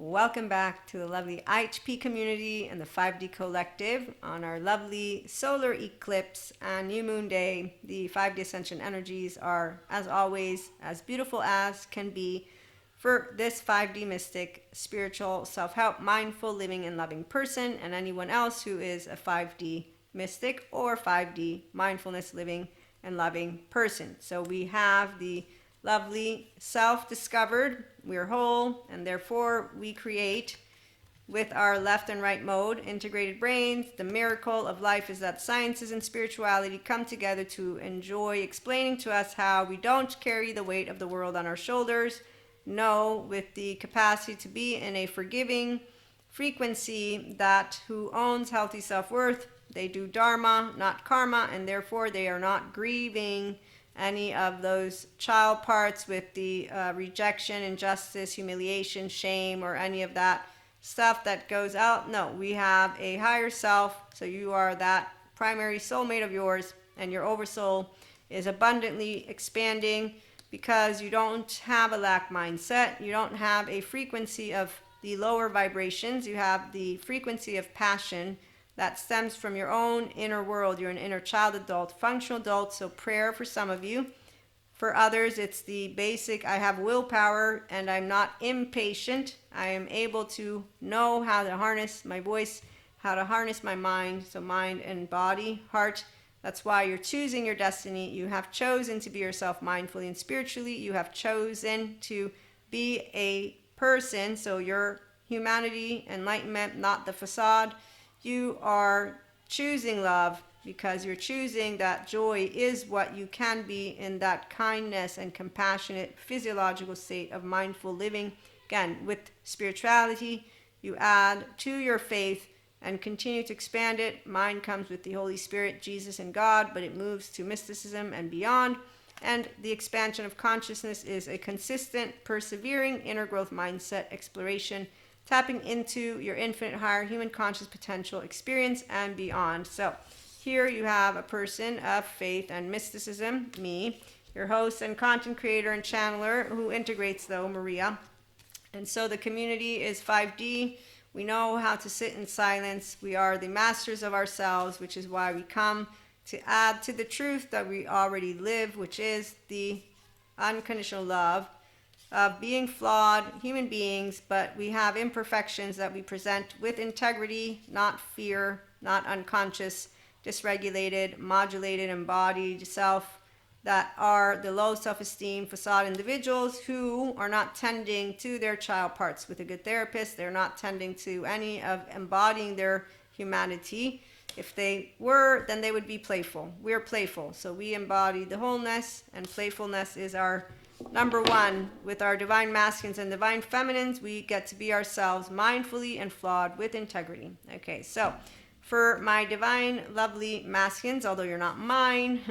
Welcome back to the lovely IHP community and the 5D collective on our lovely solar eclipse and new moon day. The 5D ascension energies are, as always, as beautiful as can be for this 5D mystic, spiritual, self-help, mindful, living, and loving person, and anyone else who is a 5D mystic or 5D mindfulness, living, and loving person. So we have the lovely self-discovered, we're whole, and therefore we create with our left and right mode, integrated brains. The miracle of life is that sciences and spirituality come together to enjoy explaining to us how we don't carry the weight of the world on our shoulders. No, with the capacity to be in a forgiving frequency that who owns healthy self-worth, they do dharma, not karma, and therefore they are not grieving any of those child parts with the rejection, injustice, humiliation, shame, or any of that stuff that goes out. No, we have a higher self, so you are that primary soulmate of yours, and your oversoul is abundantly expanding because you don't have a lack mindset. You don't have a frequency of the lower vibrations. You have the frequency of passion that stems from your own inner world. You're an inner child adult, functional adult, so prayer for some of you. For others, it's the basic, I have willpower and I'm not impatient. I am able to know how to harness my voice, how to harness my mind, so mind and body, heart. That's why you're choosing your destiny. You have chosen to be yourself mindfully and spiritually. You have chosen to be a person, so your humanity, enlightenment, not the facade. You are choosing love because you're choosing that joy is what you can be in that kindness and compassionate physiological state of mindful living. Again, with spirituality, you add to your faith and continue to expand it. Mind comes with the Holy Spirit, Jesus, and God, but it moves to mysticism and beyond. And the expansion of consciousness is a consistent, persevering inner growth mindset exploration, tapping into your infinite higher human conscious potential experience and beyond. So here you have a person of faith and mysticism, me, your host and content creator and channeler who integrates though, Maria. And so the community is 5D. We know how to sit in silence. We are the masters of ourselves, which is why we come to add to the truth that we already live, which is the unconditional love of being flawed human beings, but we have imperfections that we present with integrity, not fear, not unconscious, dysregulated, modulated, embodied self, that are the low self-esteem facade individuals who are not tending to their child parts. With a good therapist, they're not tending to any of embodying their humanity. If they were, then they would be playful. We're playful, so we embody the wholeness, and playfulness is our number one. With our divine masculines and divine feminines, we get to be ourselves mindfully and flawed with integrity. Okay, so for my divine, lovely masculines, although you're not mine,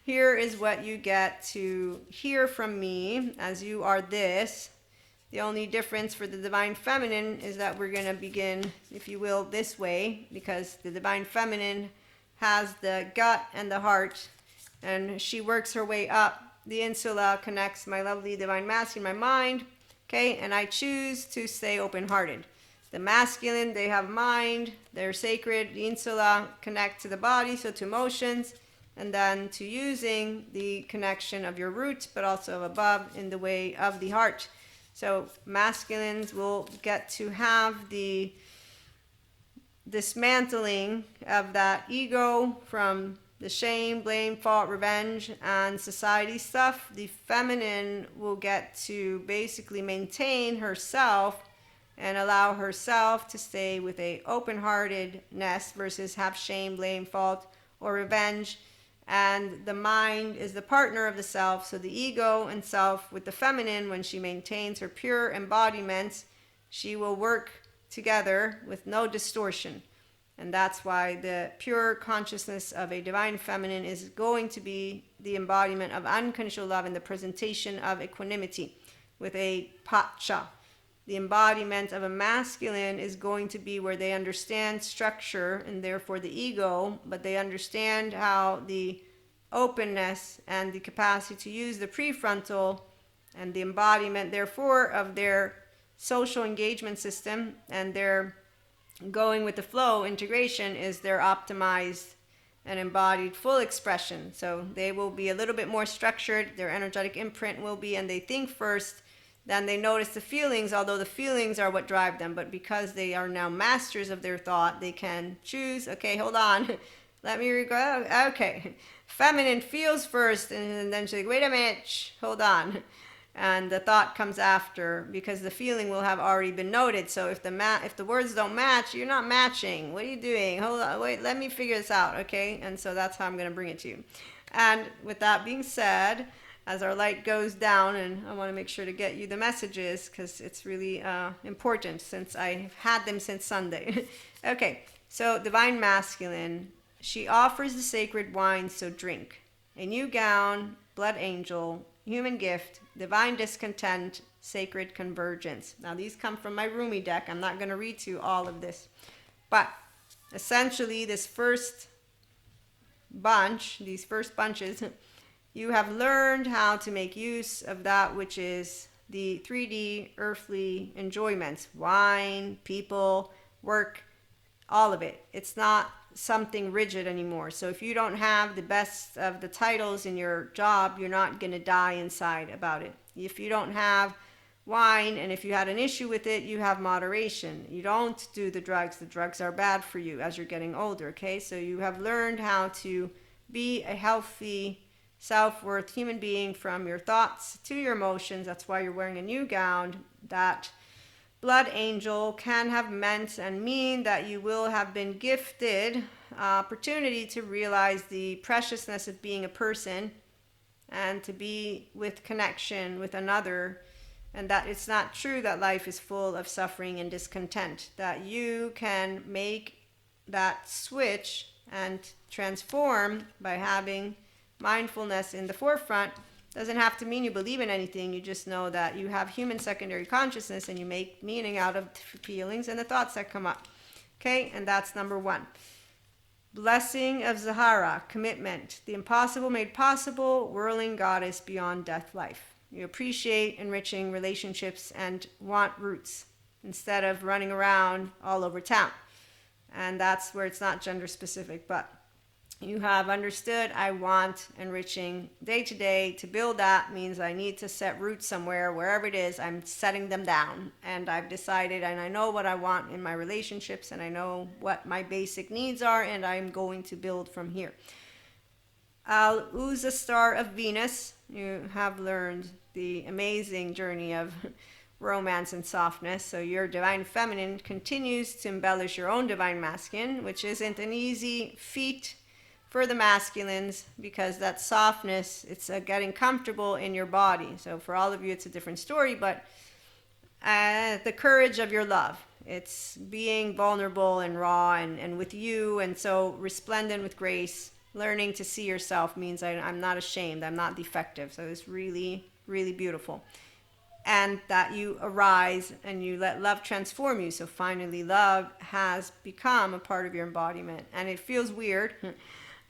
here is what you get to hear from me as you are this. The only difference for the divine feminine is that we're going to begin, if you will, this way, because the divine feminine has the gut and the heart, and she works her way up. The insula connects my lovely divine masculine, my mind, okay, and I choose to stay open-hearted. The masculine, they have mind, they're sacred. The insula connect to the body, so to emotions, and then to using the connection of your roots, but also above in the way of the heart. So masculines will get to have the dismantling of that ego from the shame, blame, fault, revenge, and society stuff. The feminine will get to basically maintain herself and allow herself to stay with a open-heartedness versus have shame, blame, fault, or revenge. And the mind is the partner of the self, so the ego and self with the feminine, when she maintains her pure embodiments, she will work together with no distortion. And that's why the pure consciousness of a divine feminine is going to be the embodiment of unconditional love and the presentation of equanimity with a pacha. The embodiment of a masculine is going to be where they understand structure and therefore the ego, but they understand how the openness and the capacity to use the prefrontal and the embodiment therefore of their social engagement system and their going with the flow integration is their optimized and embodied full expression. So they will be a little bit more structured, their energetic imprint will be, and they think first, then they notice the feelings, although the feelings are what drive them. But because they are now masters of their thought, they can choose, okay, hold on, let me go, okay. Feminine feels first, and then she's like, wait a minute, hold on. And the thought comes after, because the feeling will have already been noted. So if the words don't match, you're not matching. What are you doing? Hold on, wait, let me figure this out, okay? And so that's how I'm going to bring it to you. And with that being said, as our light goes down, and I want to make sure to get you the messages because it's really important since I've had them since Sunday. Okay, so Divine Masculine, she offers the sacred wine, so drink. A new gown, blood angel, human gift, divine discontent, sacred convergence. Now these come from my Rumi deck. I'm not going to read to you all of this. But essentially this first bunch, these first bunches, you have learned how to make use of that which is the 3D earthly enjoyments. Wine, people, work, all of it. It's not something rigid anymore. So if you don't have the best of the titles in your job, you're not going to die inside about it. If you don't have wine, and if you had an issue with it, you have moderation. You don't do the drugs are bad for you as you're getting older, okay? So you have learned how to be a healthy, self-worth human being from your thoughts to your emotions. That's why you're wearing a new gown. That blood angel can have meant and mean that you will have been gifted opportunity to realize the preciousness of being a person and to be with connection with another, and that it's not true that life is full of suffering and discontent, that you can make that switch and transform by having mindfulness in the forefront. Doesn't have to mean you believe in anything. You just know that you have human secondary consciousness and you make meaning out of feelings and the thoughts that come up. Okay, and that's number one. Blessing of Zahara, commitment, the impossible made possible, whirling goddess beyond death life. You appreciate enriching relationships and want roots instead of running around all over town. And that's where it's not gender specific, but you have understood I want enriching day to day. To build that means I need to set roots somewhere, wherever it is, I'm setting them down. And I've decided, and I know what I want in my relationships, and I know what my basic needs are, and I'm going to build from here. Al-Uza star of Venus, you have learned the amazing journey of romance and softness. So your divine feminine continues to embellish your own divine masculine, which isn't an easy feat for the masculines, because that softness, it's getting comfortable in your body. So for all of you, it's a different story, but the courage of your love, it's being vulnerable and raw and with you, and so resplendent with grace. Learning to see yourself means I'm not ashamed, I'm not defective. So it's really, really beautiful. And that you arise and you let love transform you. So finally, love has become a part of your embodiment. And it feels weird.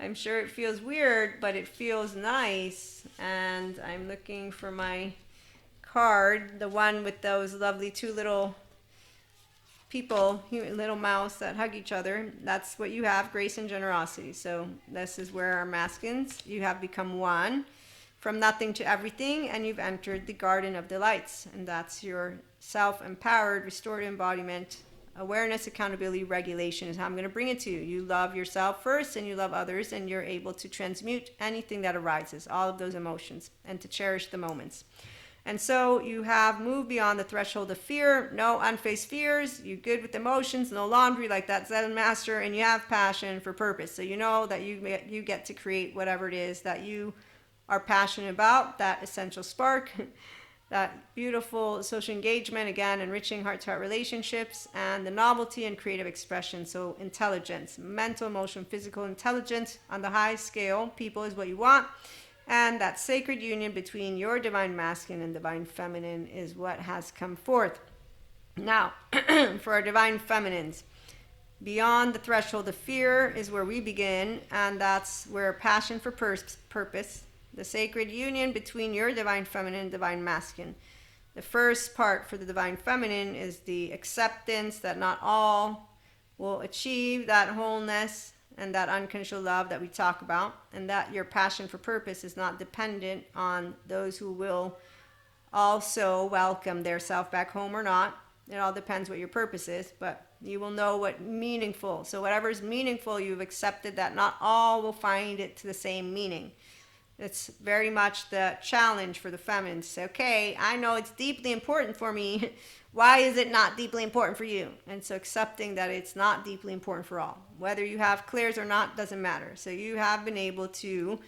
I'm sure it feels weird, but it feels nice. And I'm looking for my card, the one with those lovely two little people, little mouse that hug each other. That's what you have, grace and generosity. So this is where our masculines, you have become one from nothing to everything, and you've entered the garden of delights. And that's your self-empowered, restored embodiment. Awareness, accountability, regulation is how I'm going to bring it to you. You love yourself first and you love others, and you're able to transmute anything that arises, all of those emotions, and to cherish the moments. And so you have moved beyond the threshold of fear, no unfaced fears, you're good with emotions, no laundry like that Zen master, and you have passion for purpose. So you know that you get to create whatever it is that you are passionate about, that essential spark, that beautiful social engagement, again, enriching heart-to-heart relationships, and the novelty and creative expression. So intelligence, mental, emotional, physical intelligence on the high scale, people is what you want. And that sacred union between your divine masculine and divine feminine is what has come forth. Now, for our divine feminines, beyond the threshold of fear is where we begin, and that's where passion for purpose, the sacred union between your divine feminine and divine masculine. The first part for the divine feminine is the acceptance that not all will achieve that wholeness and that unconditional love that we talk about, and that your passion for purpose is not dependent on those who will also welcome their self back home or not. It all depends what your purpose is, but you will know what meaningful. So whatever is meaningful, you've accepted that not all will find it to the same meaning. It's very much the challenge for the feminine to say, okay, I know it's deeply important for me. Why is it not deeply important for you? And so accepting that it's not deeply important for all. Whether you have clears or not doesn't matter. So you have been able to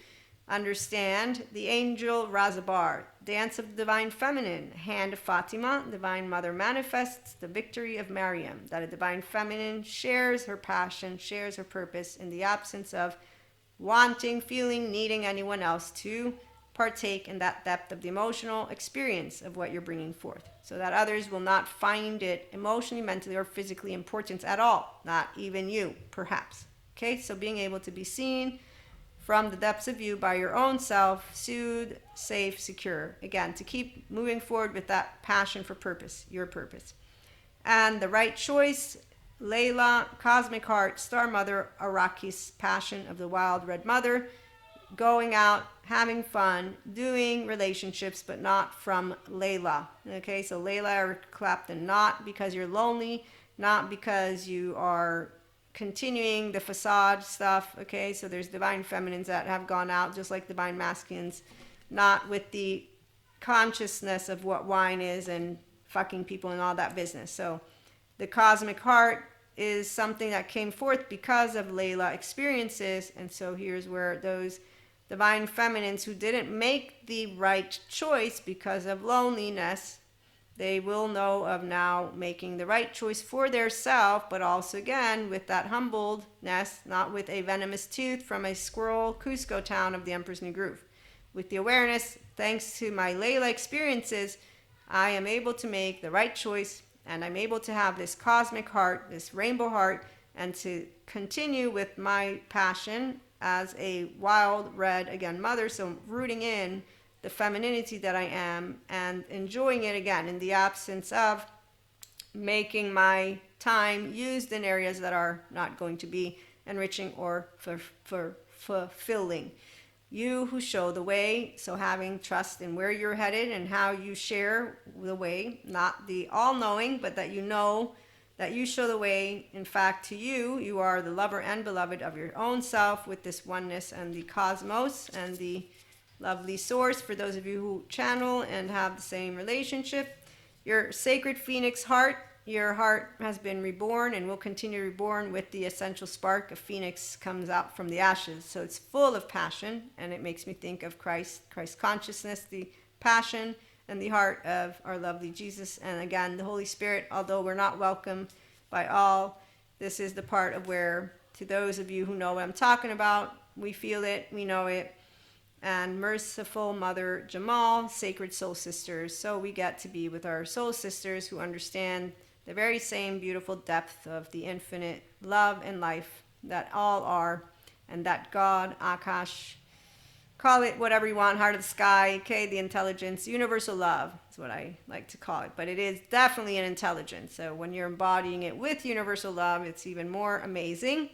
understand the angel Razabar, dance of the divine feminine, hand of Fatima, divine mother manifests the victory of Mariam, that a divine feminine shares her passion, shares her purpose in the absence of wanting, feeling, needing anyone else to partake in that depth of the emotional experience of what you're bringing forth, so that others will not find it emotionally, mentally, or physically important at all, not even you, perhaps. Okay, so being able to be seen from the depths of you by your own self, soothed, safe, secure. Again, to keep moving forward with that passion for purpose, your purpose. And the right choice, Layla, Cosmic Heart, Star Mother, Arrakis, Passion of the Wild Red Mother, going out, having fun, doing relationships, but not from Layla. Okay, so Layla or Clapton, not because you're lonely, not because you are continuing the facade stuff. Okay, so there's divine feminines that have gone out just like divine masculines, not with the consciousness of what wine is and fucking people and all that business. So the cosmic heart is something that came forth because of Layla experiences. And so here's where those divine feminines who didn't make the right choice because of loneliness, they will know of now making the right choice for their self, but also again with that humbledness, not with a venomous tooth from a squirrel Cusco town of the Emperor's New Groove. With the awareness, thanks to my Layla experiences, I am able to make the right choice, and I'm able to have this cosmic heart, this rainbow heart, and to continue with my passion as a wild red, again, mother, so rooting in the femininity that I am and enjoying it again in the absence of making my time used in areas that are not going to be enriching or fulfilling. You who show the way, so having trust in where you're headed and how you share the way, not the all-knowing, but that you know that you show the way. In fact, to you, you are the lover and beloved of your own self with this oneness and the cosmos and the lovely source. For those of you who channel and have the same relationship, your sacred phoenix heart, your heart has been reborn and will continue reborn with the essential spark. A phoenix comes out from the ashes, so it's full of passion, and it makes me think of Christ consciousness, the passion and the heart of our lovely Jesus. And again, the Holy Spirit, although we're not welcome by all, this is the part of where, to those of you who know what I'm talking about, we feel it, we know it. And merciful Mother Jamal, sacred soul sisters. So we get to be with our soul sisters who understand the very same beautiful depth of the infinite love and life that all are, and that God, Akash, call it whatever you want, heart of the sky, okay, the intelligence, universal love is what I like to call it. But it is definitely an intelligence. So when you're embodying it with universal love, it's even more amazing.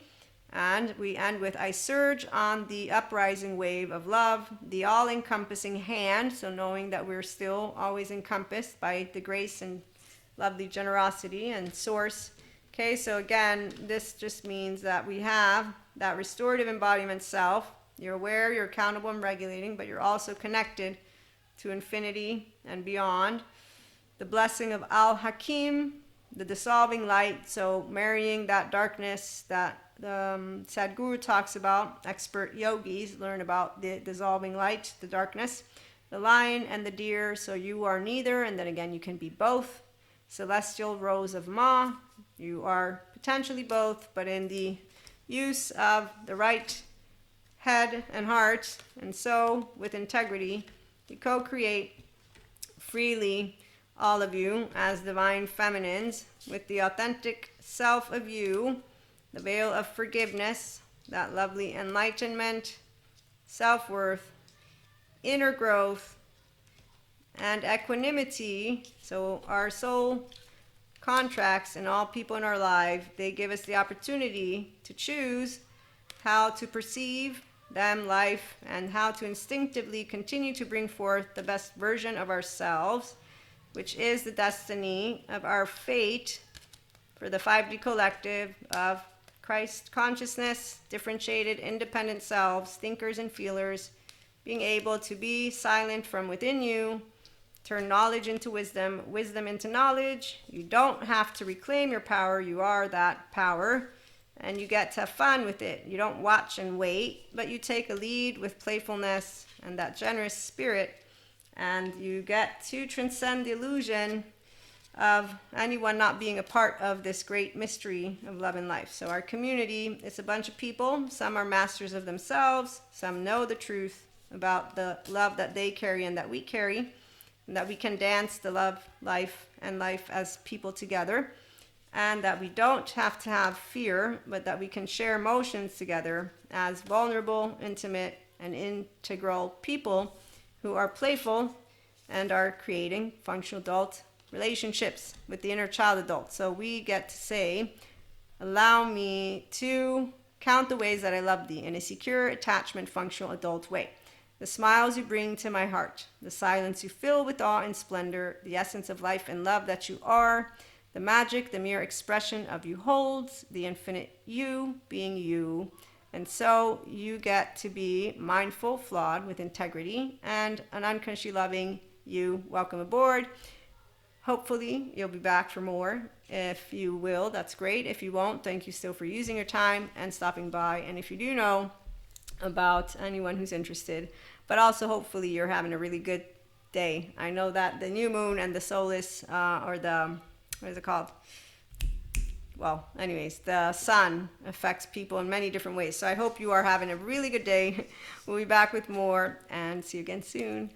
And we end with, I surge on the uprising wave of love, the all-encompassing hand, so knowing that we're still always encompassed by the grace and lovely generosity and source. Okay, so again, this just means that we have that restorative embodiment self. You're aware, you're accountable and regulating, but you're also connected to infinity and beyond. The blessing of Al-Hakim, the dissolving light, so marrying that darkness that Sadhguru talks about. Expert yogis learn about the dissolving light, the darkness, the lion and the deer, so you are neither, and then again you can be both. Celestial rose of Ma, you are potentially both, but in the use of the right head and heart, and so with integrity, you co-create freely, all of you, as divine feminines, with the authentic self of you, the veil of forgiveness, that lovely enlightenment, self-worth, inner growth, and equanimity. So our soul contracts and all people in our life, they give us the opportunity to choose how to perceive them, life, and how to instinctively continue to bring forth the best version of ourselves, which is the destiny of our fate for the 5D collective of Christ consciousness, differentiated, independent selves, thinkers and feelers, being able to be silent from within you, turn knowledge into wisdom, wisdom into knowledge. You don't have to reclaim your power. You are that power, and you get to have fun with it. You don't watch and wait, but you take a lead with playfulness and that generous spirit, and you get to transcend the illusion of anyone not being a part of this great mystery of love and life. So our community is a bunch of people. Some are masters of themselves. Some know the truth about the love that they carry and that we carry, and that we can dance the love, life, and life as people together, and that we don't have to have fear, but that we can share emotions together as vulnerable, intimate, and integral people who are playful and are creating functional adult relationships with the inner child adult. So we get to say, allow me to count the ways that I love thee in a secure, attachment, functional adult way. The smiles you bring to my heart, the silence you fill with awe and splendor, the essence of life and love that you are, the magic, the mere expression of you holds, the infinite you being you. And so you get to be mindful, flawed, with integrity, and an unconsciously loving you. Welcome aboard. Hopefully you'll be back for more. If you will, that's great. If you won't, thank you still for using your time and stopping by. And if you do know about anyone who's interested, but also hopefully you're having a really good day. I know that the new moon and the solace, or the, what is it called? Well, anyways, the sun affects people in many different ways. So I hope you are having a really good day. We'll be back with more, and see you again soon.